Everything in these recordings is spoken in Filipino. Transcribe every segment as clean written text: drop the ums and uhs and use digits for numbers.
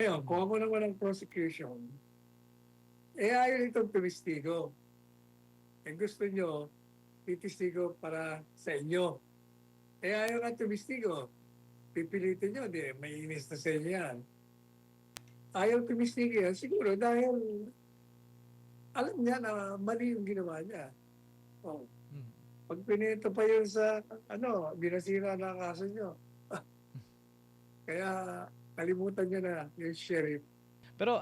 Ngayon, kung ako naman ang prosecution, ayaw itong tumistigo. Gusto nyo, titistigo para sa inyo. Ayaw nga tumistigo. Pipilitin nyo, di, may inis na sa inyo yan. Ayaw tumistigo yan, siguro dahil alam niya na mali yung ginawa niya. Oh. Pag pinito pa yun sa, binasira na kaso nyo. Kaya kalimutan niya na yung sheriff. Pero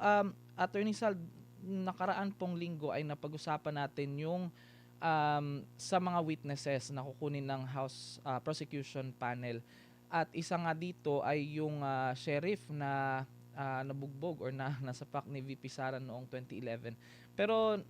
Attorney Sal, nakaraan pong linggo ay napag-usapan natin yung sa mga witnesses na kukunin ng House Prosecution Panel. At isa nga dito ay yung sheriff na nabugbog or nasapak ni VP Sara noong 2011. Pero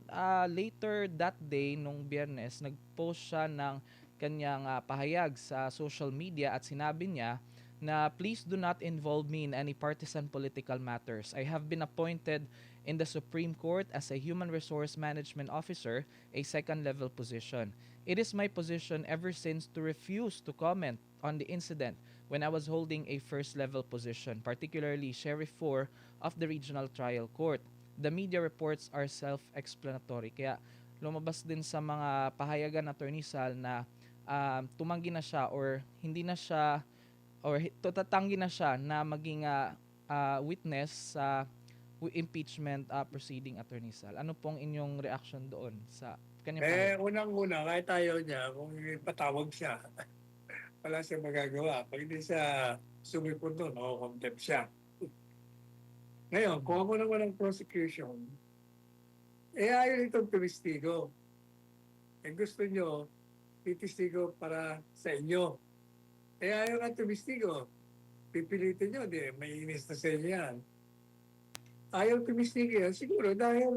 later that day, nung Biyernes, nag-post siya ng kanyang pahayag sa social media at sinabi niya na please do not involve me in any partisan political matters. I have been appointed in the Supreme Court as a Human Resource Management Officer, a second-level position. It is my position ever since to refuse to comment on the incident when I was holding a first-level position, particularly Sheriff 4 of the Regional Trial Court. The media reports are self-explanatory. Kaya lumabas din sa mga pahayagan na Attorney Sal na tumanggi na siya or hindi na siya or tatanggi na siya na maging witness sa impeachment proceeding, Attorney Sal. Ano pong inyong reaction doon sa kanyang pahayag? Unang-una, kahit ayaw niya, kung patawag siya, wala siyang magagawa. Pag hindi siya sumipon doon, contempt siya. Ngayon, kung ako naman ang prosecution, ayaw itong tumistigo. Gusto nyo, titistigo para sa inyo. Ayaw nga tumistigo. Pipilitin nyo, di, may inis na sa inyo yan. Ayaw tumistigo yan, siguro dahil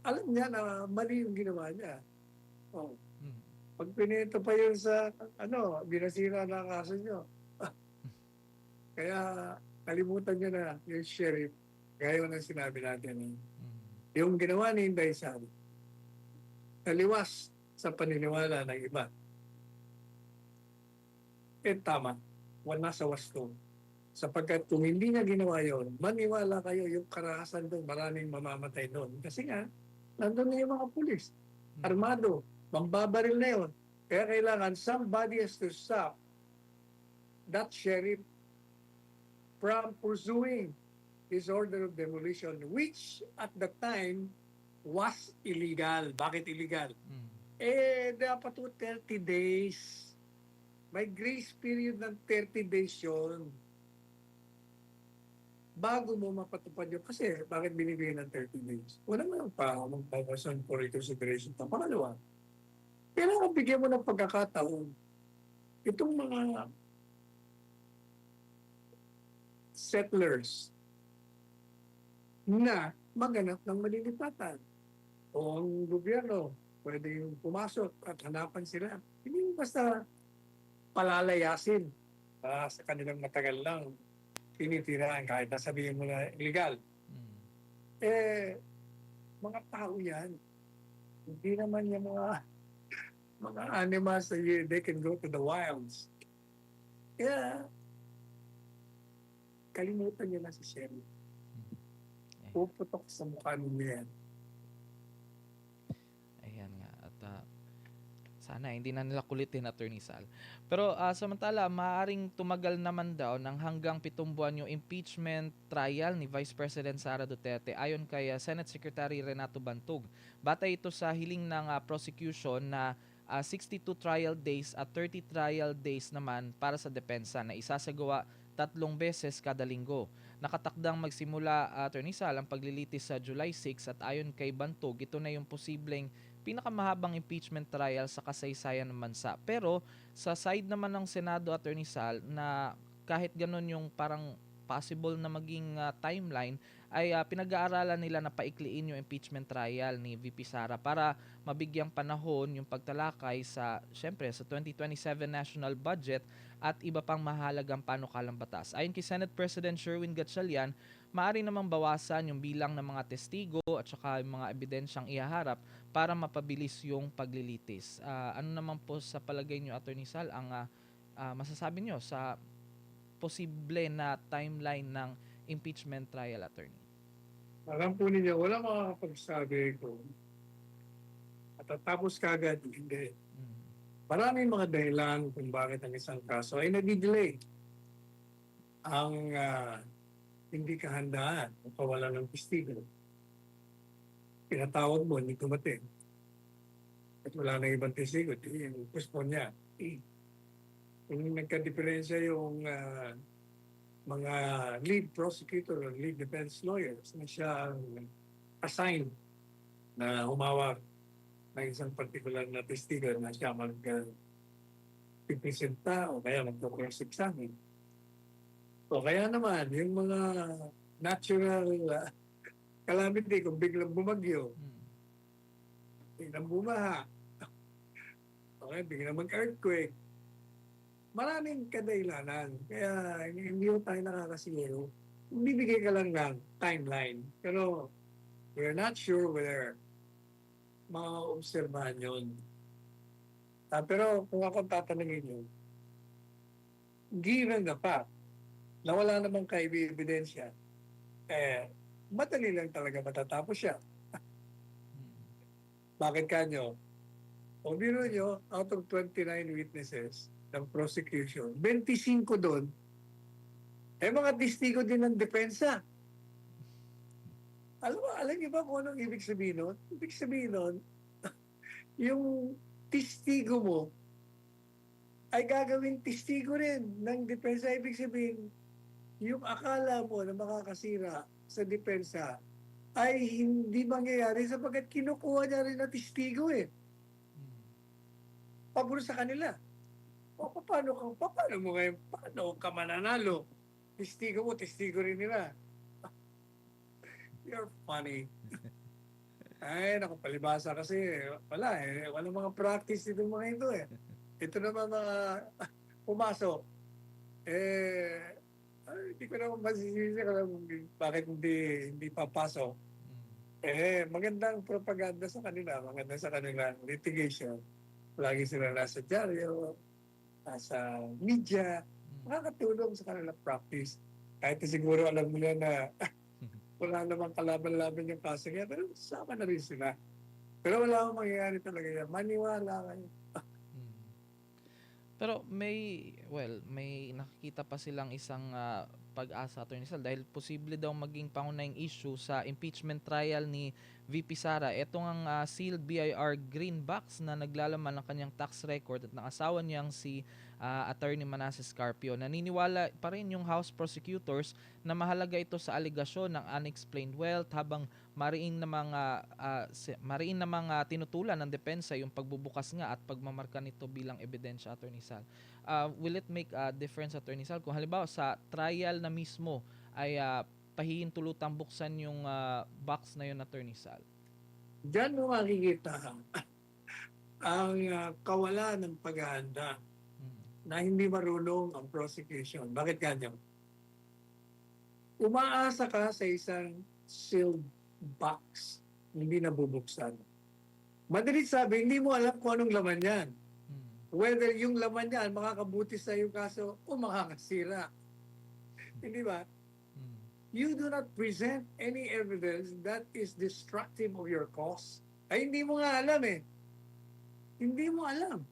alam niya na mali yung ginawa niya. Oh. Pag pinito pa yun sa, binasira na kaso nyo. Kaya kalimutan niya na yung sheriff. Gaya ng sinabi natin. Yung ginawa ni Inday Sal, taliwas sa paniniwala ng iba. Tama. Wala sa wasto. Sapagkat kung hindi niya ginawa yun, maniwala kayo yung karahasan doon, maraming mamamatay doon. Kasi nga, nandun na yung mga pulis, armado, mambabaril na yun. Kaya kailangan somebody has to stop that sheriff from pursuing his order of demolition, which at the time was illegal. Bakit illegal? Dapat 30 days. May grace period ng 30 days yun. Bago mo mapatupad yun. Kasi bakit binibigay ng 30 days? Wala mo pa magpapasan for reconsideration. Pangalawa, kailangan bigyan mo ng pagkakataon. Itong mga settlers na maganap ng malilipatan. O ang gobyerno, pwede yung pumasok at hanapan sila. Hindi basta palalayasin sa kanilang matagal lang tinitiraan kahit nasabihin mo na illegal. Mga tao yan. Hindi naman yung mga animals na they can go to the wilds. Kaya kalimutan niya na si Sherry. Puputok sa mukha niya yan. Ayan nga. At sana hindi na nila kulitin, Attorney Sal. Pero samantala, maaaring tumagal naman daw ng hanggang 7 buwan yung impeachment trial ni Vice President Sara Duterte ayon kay Senate Secretary Renato Bantog. Batay ito sa hiling ng prosecution na 62 trial days at 30 trial days naman para sa depensa na isasagawa 3 beses kada linggo. Nakatakdang magsimula, Attorney Sal, ang paglilitis sa July 6 at ayon kay Bantog, ito na yung posibleng pinakamahabang impeachment trial sa kasaysayan ng bansa. Pero sa side naman ng Senado, Attorney Sal, na kahit ganun yung parang possible na maging timeline, ay pinag-aaralan nila na paikliin yung impeachment trial ni VP Sara para mabigyang panahon yung pagtalakay sa, syempre, sa 2027 national budget at iba pang mahalagang panukalang batas. Ayon kay Senate President Sherwin Gatchalian, maaari namang bawasan yung bilang ng mga testigo at saka yung mga ebidensyang ihaharap para mapabilis yung paglilitis. Ano naman po sa palagay nyo, Attorney Sal, ang masasabi nyo sa posible na timeline ng impeachment trial, attorney? Alam po ninyo, walang makakapagsabi kung matatapos kagad, hindi. Mm. Maraming mga dahilan kung bakit ang isang kaso ay nadidelay. Ang hindi kahandaan, ang kawalan ng testigo. Pinatawag mo, hindi dumating. At wala nang ibang testigo, postpone niya. Kung nagka-diferensya yung mga lead prosecutor or lead defense lawyers na siya ang assigned na humawak ng isang particular na testigo na siya magpipresenta o kaya magpo-cross-examine. O kaya naman, yung mga natural calamity, kung biglang bumagyo, Mm. biglang bumaha, okay, biglang mag-earthquake, maraming kadailanan. Kaya hindi ko tayo nakakasiguro. Bibigay ka lang ng timeline. Pero we're not sure whether ma-obserbahan yun. Pero kung ako tatanungin nyo, given the fact na wala namang kaibibidensya, madali lang talaga matatapos siya. Mm. Bakit kanyo? O biro nyo, out of 29 witnesses ng prosecution, 25 doon, mga testigo din ng depensa. Alam niyo ba kung anong ibig sabihin nun? Ibig sabihin nun, yung testigo mo ay gagawin testigo rin ng depensa. Ibig sabihin, yung akala mo na makakasira sa depensa ay hindi mangyayari sapagkat kinukuha niya rin na testigo Mm. pabor sa kanila. O paano mo ngayon, paano ka mananalo? Testigo mo, testigo rin nila. You're funny. Ay, naku, palibasa kasi wala walang mga practice itong mga ito Ito naman mga pumasok. Hindi ko naman masisisi kung bakit hindi papasok. Magandang propaganda sa kanila, maganda sa kanila litigation. Lagi sila nasa dyaryo, nasa media, makakatulong sa kanila practice. Kahit siguro alam nila na wala namang kalaban-laban yung kaso niya, pero sama na rin sila. Pero wala akong mangyayari talaga yan. Maniwala kayo. Mm. Pero may nakikita pa silang isang pag-asa, Attorney Sal, dahil posible daw maging pangunahing issue sa impeachment trial ni VP Sara. Ito ang sealed BIR green box na naglalaman ng kanyang tax record at ng asawa niyang si Attorney Manasseh Scarpio. Naniniwala pa rin yung House prosecutors na mahalaga ito sa alegasyon ng unexplained wealth, habang mariin namang tinutulan ng depensa yung pagbubukas nga at pagmamarka nito bilang ebidensya, Attorney Sal. Will it make a difference, Attorney Sal, kung halimbawa sa trial na mismo ay pahihintulutang buksan yung box na yun, Attorney Sal? Diyan mo makikita ang kawalan ng paghahanda na hindi marunong ang prosecution. Bakit ganyan? Umaasa ka sa isang sealed box, hindi nabubuksan. Madalit sabi, hindi mo alam kung anong laman yan. Whether yung laman yan makakabuti sa yung kaso o makakasira. Hindi ba? You do not present any evidence that is destructive of your cause. Ay, hindi mo nga alam Hindi mo alam.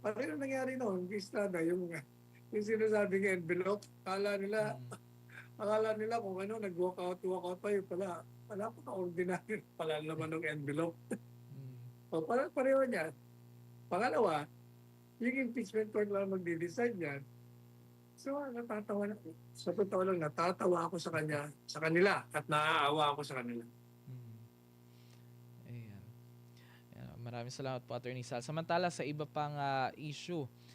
Paano nangyari noon? Estrada, yung sinasabing envelope, akala nila kung ano, nag-walk out pa yun pala. Wala pa ka-ordinary pala naman ng envelope. O, pareho niya. Pangalawa, yung impeachment court lang magdi-decide yan. So, natatawa na. Sa totoo lang, natatawa ako sa kanila at naaawa ako sa kanila. Ayan. Maraming salamat po, Attorney Sal. Samantala sa iba pang issue,